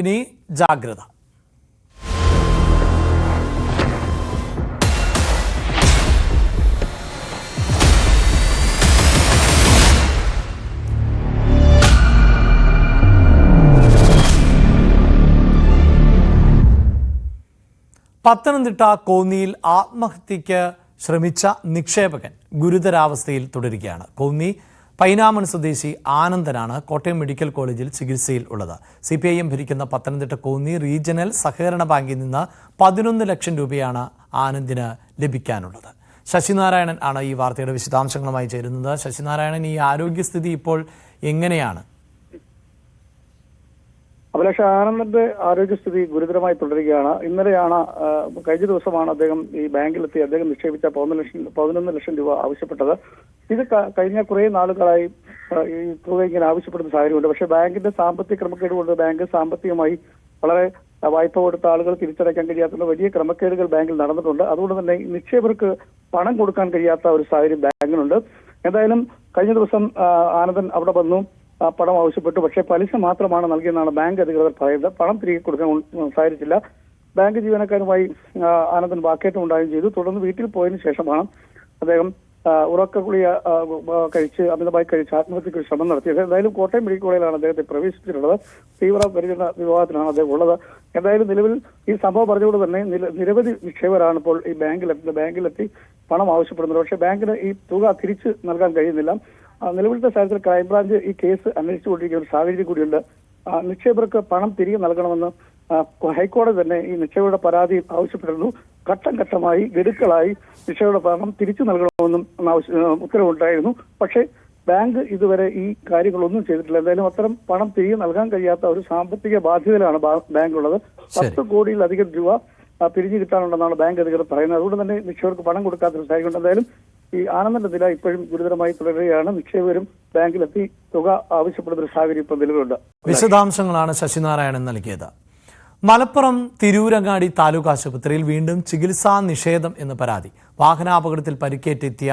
ഇനി ജാഗ്രത. പത്തനംതിട്ട കോന്നിയിൽ ആത്മഹത്യയ്ക്ക് ശ്രമിച്ച നിക്ഷേപകൻ ഗുരുതരാവസ്ഥയിൽ തുടരുകയാണ്. കോന്നി പൈനാമൺ സ്വദേശി ആനന്ദനാണ് കോട്ടയം മെഡിക്കൽ കോളേജിൽ ചികിത്സയിൽ ഉള്ളത്. CPIM ഭരിക്കുന്ന പത്തനംതിട്ട കോന്നി റീജിയണൽ സഹകരണ ബാങ്കിൽ നിന്ന് 11 ലക്ഷം രൂപയാണ് ആനന്ദിന് ലഭിക്കാനുള്ളത്. ശശിനാരായണൻ ആണ് ഈ വാർത്തയുടെ വിശദാംശങ്ങളുമായി ചേരുന്നത്. ശശിനാരായണൻ, ഈ ആരോഗ്യസ്ഥിതി ഇപ്പോൾ എങ്ങനെയാണ്? അഭിലാഷ്, ആനന്ദിന്റെ ആരോഗ്യസ്ഥിതി ഗുരുതരമായി തുടരുകയാണ്. ഇന്നലെയാണ് കഴിഞ്ഞ ദിവസമാണ് അദ്ദേഹം ഈ ബാങ്കിലെത്തി അദ്ദേഹം നിക്ഷേപിച്ച 11 ലക്ഷം രൂപ ആവശ്യപ്പെട്ടത്. ഇത് കഴിഞ്ഞ കുറെ നാളുകളായി ഈ തുക ഇങ്ങനെ ആവശ്യപ്പെടുന്ന സാഹചര്യമുണ്ട്. പക്ഷേ ബാങ്കിന്റെ സാമ്പത്തിക ക്രമക്കേട് കൊണ്ട് ബാങ്ക് സാമ്പത്തികമായി വളരെ വായ്പ കൊടുത്ത ആളുകൾ തിരിച്ചടയ്ക്കാൻ കഴിയാത്ത വലിയ ക്രമക്കേടുകൾ ബാങ്കിൽ നടന്നിട്ടുണ്ട്. അതുകൊണ്ട് തന്നെ നിക്ഷേപകർക്ക് പണം കൊടുക്കാൻ കഴിയാത്ത ഒരു സാഹചര്യം ബാങ്കിനുണ്ട്. എന്തായാലും കഴിഞ്ഞ ദിവസം ആനന്ദൻ അവിടെ വന്നു പണം ആവശ്യപ്പെട്ടു. പക്ഷേ പലിശ മാത്രമാണ് നൽകിയെന്നാണ് ബാങ്ക് അധികൃതർ പറയുന്നത്. പണം തിരികെ കൊടുക്കാൻ സാധിച്ചില്ല. ബാങ്ക് ജീവനക്കാരുമായി ആനന്ദൻ വാക്കേറ്റം ഉണ്ടാവുകയും ചെയ്തു. തുടർന്ന് വീട്ടിൽ പോയതിനു ശേഷമാണ് അദ്ദേഹം ഉറക്ക ഗുളിക അമിതമായി കഴിച്ച് ആത്മഹത്യക്ക് ശ്രമം നടത്തിയത്. എന്തായാലും കോട്ടയം മെഡിക്കൽ കോളേജിലാണ് അദ്ദേഹത്തെ പ്രവേശിപ്പിച്ചിട്ടുള്ളത്. തീവ്ര പരിചരണ വിഭാഗത്തിലാണ് അദ്ദേഹം ഉള്ളത്. എന്തായാലും നിലവിൽ ഈ സംഭവം പറഞ്ഞുകൊണ്ട് തന്നെ നിരവധി നിക്ഷേപകരാണ് ഇപ്പോൾ ഈ ബാങ്കിലെത്തി പണം ആവശ്യപ്പെടുന്നത്. പക്ഷേ ബാങ്കിന് ഈ തുക തിരിച്ചു നൽകാൻ കഴിയുന്നില്ല. നിലവിലത്തെ സാഹചര്യത്തിൽ ക്രൈംബ്രാഞ്ച് ഈ കേസ് അന്വേഷിച്ചുകൊണ്ടിരിക്കുന്ന ഒരു സാഹചര്യം കൂടിയുണ്ട്. നിക്ഷേപകർക്ക് പണം തിരികെ നൽകണമെന്ന് ഹൈക്കോടതി തന്നെ ഈ നിക്ഷേപകരുടെ പരാതി ആവശ്യപ്പെട്ടിരുന്നു. ഘട്ടം ഘട്ടമായി ഗഡുക്കളായി നിക്ഷേപകരുടെ പണം തിരിച്ചു നൽകണമെന്നും ഉത്തരവുണ്ടായിരുന്നു. പക്ഷേ ബാങ്ക് ഇതുവരെ ഈ കാര്യങ്ങളൊന്നും ചെയ്തിട്ടില്ല. എന്തായാലും അത്തരം പണം തിരികെ നൽകാൻ കഴിയാത്ത ഒരു സാമ്പത്തിക ബാധ്യതയിലാണ് ബാങ്കുള്ളത്. 10 കോടിയിലധികം രൂപ പിരിഞ്ഞു കിട്ടാനുണ്ടെന്നാണ് ബാങ്ക് അധികൃതർ പറയുന്നത്. അതുകൊണ്ട് തന്നെ നിക്ഷേപകർക്ക് പണം കൊടുക്കാത്തൊരു സാഹചര്യം. എന്തായാലും ഈ ആനന്ദന്റെ നില ഇപ്പോഴും ഗുരുതരമായി തുടരുകയാണ്. നിക്ഷേപകരും ബാങ്കിലെത്തി തുക ആവശ്യപ്പെടുന്ന ഒരു സാഹചര്യം ഇപ്പോൾ നിലവിലുണ്ട്. വിശദാംശങ്ങളാണ് ശശിനാരായണൻ നൽകിയത്. മലപ്പുറം തിരൂരങ്ങാടി താലൂക്ക് ആശുപത്രിയിൽ വീണ്ടും ചികിത്സാ നിഷേധം എന്ന് പരാതി. വാഹനാപകടത്തിൽ പരിക്കേറ്റെത്തിയ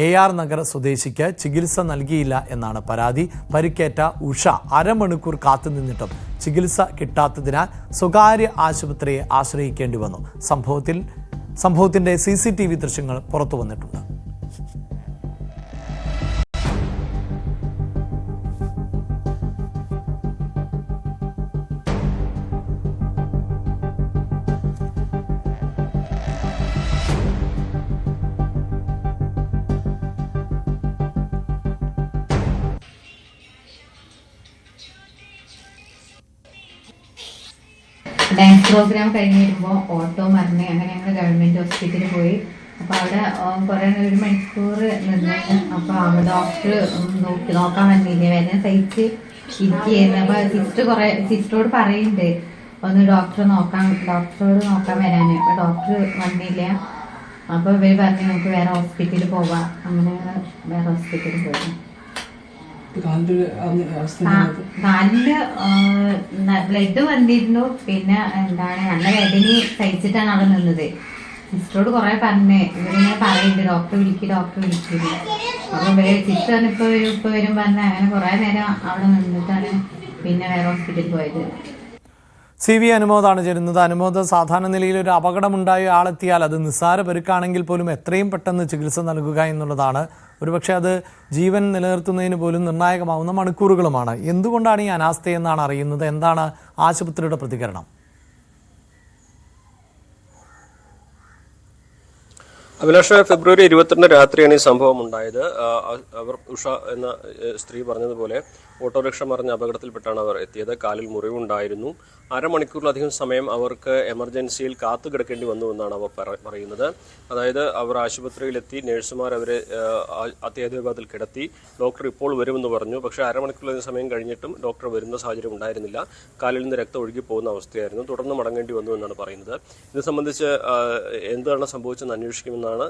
AR നഗർ സ്വദേശിക്ക് ചികിത്സ നൽകിയില്ല എന്നാണ് പരാതി. പരിക്കേറ്റ ഉഷ അരമണിക്കൂർ കാത്തുനിന്നിട്ടും ചികിത്സ കിട്ടാത്തതിനാൽ സ്വകാര്യ ആശുപത്രിയെ ആശ്രയിക്കേണ്ടി വന്നു. സംഭവത്തിന്റെ CCTV ദൃശ്യങ്ങൾ പുറത്തു വന്നിട്ടുണ്ട്. ഡാൻസ് പ്രോഗ്രാം കഴിഞ്ഞ് വരുമ്പോൾ ഓട്ടോ മറിഞ്ഞ് അങ്ങനെ ഞങ്ങൾ ഗവൺമെന്റ് ഹോസ്പിറ്റലിൽ പോയി. അപ്പോൾ അവിടെ കുറെ 1 മണിക്കൂർ നിന്ന്. അപ്പോൾ അവിടെ ഡോക്ടർ നോക്കാൻ വന്നില്ല, വേദന സഹിച്ച് ഇരിക്കുകയായിരുന്നു. അപ്പോൾ സിസ്റ്ററോട് പറയുന്നുണ്ട് ഒന്ന് ഡോക്ടറോട് നോക്കാൻ വരാന്. അപ്പോൾ ഡോക്ടർ വന്നില്ല. അപ്പോൾ ഇവർ പറഞ്ഞു നമുക്ക് വേറെ ഹോസ്പിറ്റലിൽ പോവാം. അങ്ങനെ വേറെ ഹോസ്പിറ്റലിൽ പോയി. കാലില് ബ്ലഡ് വന്നിരുന്നു. പിന്നെ നല്ല വേദന സഹിച്ചിട്ടാണ് അവിടെ നിന്നത്. സിസ്റ്ററോട് കുറെ പറഞ്ഞേ ഇവരിങ്ങനെ പറയുന്നുണ്ട് ഡോക്ടർ വിളിക്കില്ല. അപ്പൊ സിസ്റ്റർ ഇപ്പൊ വരും പറഞ്ഞ അങ്ങനെ കുറെ നേരം അവിടെ നിന്നിട്ടാണ് പിന്നെ വേറെ ഹോസ്പിറ്റലിൽ പോയത്. CV അനുമോദാണ് ചേരുന്നത്. അനുമോദ്, സാധാരണ നിലയിൽ ഒരു അപകടമുണ്ടായ ആളെത്തിയാൽ അത് നിസ്സാര പരുക്കാണെങ്കിൽ പോലും എത്രയും പെട്ടെന്ന് ചികിത്സ നൽകുക എന്നുള്ളതാണ്. ഒരുപക്ഷെ അത് ജീവൻ നിലനിർത്തുന്നതിന് പോലും നിർണായകമാവുന്ന മണിക്കൂറുകളുമാണ്. എന്തുകൊണ്ടാണ് ഈ അനാസ്ഥയെന്നാണ് അറിയുന്നത്. എന്താണ് ആശുപത്രിയുടെ പ്രതികരണം? അഭിലാഷ്, ഫെബ്രുവരി 22 രാത്രിയാണ് ഈ സംഭവം ഉണ്ടായത്. ഉഷ എന്ന സ്ത്രീ പറഞ്ഞതുപോലെ ഓട്ടോറിക്ഷ മറിഞ്ഞ അപകടത്തിൽപ്പെട്ടാണ് അവർ എത്തിയത്. കാലിൽ മുറിവുണ്ടായിരുന്നു. അരമണിക്കൂറിലധികം സമയം അവർക്ക് എമർജൻസിയിൽ കാത്തു കിടക്കേണ്ടി വന്നു എന്നാണ് അവർ പറയുന്നത്. അതായത് അവർ ആശുപത്രിയിലെത്തി, നഴ്സുമാർ അവരെ അത്യാഹിത വിഭാഗത്തിൽ കിടത്തി. ഡോക്ടർ ഇപ്പോൾ വരുമെന്ന് പറഞ്ഞു. പക്ഷേ അരമണിക്കൂറിലധികം സമയം കഴിഞ്ഞിട്ടും ഡോക്ടർ വരുന്ന സാഹചര്യം ഉണ്ടായിരുന്നില്ല. കാലിൽ നിന്ന് രക്തം ഒഴുകി പോകുന്ന അവസ്ഥയായിരുന്നു. തുടർന്ന് മടങ്ങേണ്ടി വന്നു എന്നാണ് പറയുന്നത്. ഇത് സംബന്ധിച്ച് എന്താണ് സംഭവിച്ചതെന്ന് അന്വേഷിക്കുമെന്നാണ്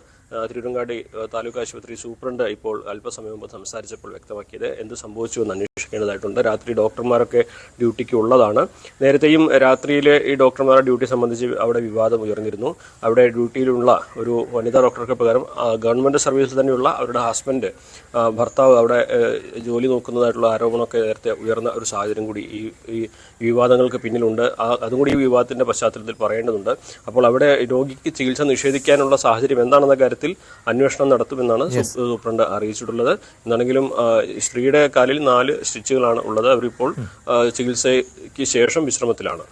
തിരൂരങ്ങാടി താലൂക്ക് ആശുപത്രി സൂപ്രണ്ട് ഇപ്പോൾ അല്പസമയം മുമ്പ് സംസാരിച്ചപ്പോൾ വ്യക്തമാക്കിയത്. എന്ത് സംഭവിച്ചു എന്ന് അന്വേഷിക്കേണ്ടതായിട്ടുണ്ട്. രാത്രി ഡോക്ടർമാരൊക്കെ ഡ്യൂട്ടിക്ക് ഉള്ളതാണ്. നേരത്തെയും രാത്രിയിലെ ഈ ഡോക്ടർമാരുടെ ഡ്യൂട്ടി സംബന്ധിച്ച് അവിടെ വിവാദം ഉയർന്നിരുന്നു. അവിടെ ഡ്യൂട്ടിയിലുള്ള ഒരു വനിതാ ഡോക്ടർക്ക് പകരം ഗവൺമെൻറ് സർവീസിൽ തന്നെയുള്ള അവരുടെ ഹസ്ബൻഡ് ഭർത്താവ് അവിടെ ജോലി നോക്കുന്നതായിട്ടുള്ള ആരോപണമൊക്കെ നേരത്തെ ഉയർന്ന ഒരു സാഹചര്യം കൂടി ഈ വിവാദങ്ങൾക്ക് പിന്നിലുണ്ട്. അതും കൂടി ഈ വിവാദത്തിൻ്റെ പശ്ചാത്തലത്തിൽ പറയേണ്ടതുണ്ട്. അപ്പോൾ അവിടെ രോഗിക്ക് ചികിത്സ നിഷേധിക്കാനുള്ള സാഹചര്യം എന്താണെന്ന കാര്യത്തിൽ അന്വേഷണം നടത്തുമെന്നാണ് സൂപ്രണ്ട് അറിയിച്ചിട്ടുള്ളത്. എന്നാണെങ്കിലും സ്ത്രീയുടെ കാലിൽ 4 സ്റ്റിച്ചുകളാണ് ഉള്ളത്. അവരിപ്പോൾ ചികിത്സയ്ക്ക് ശേഷം വിശ്രമത്തിലാണ്.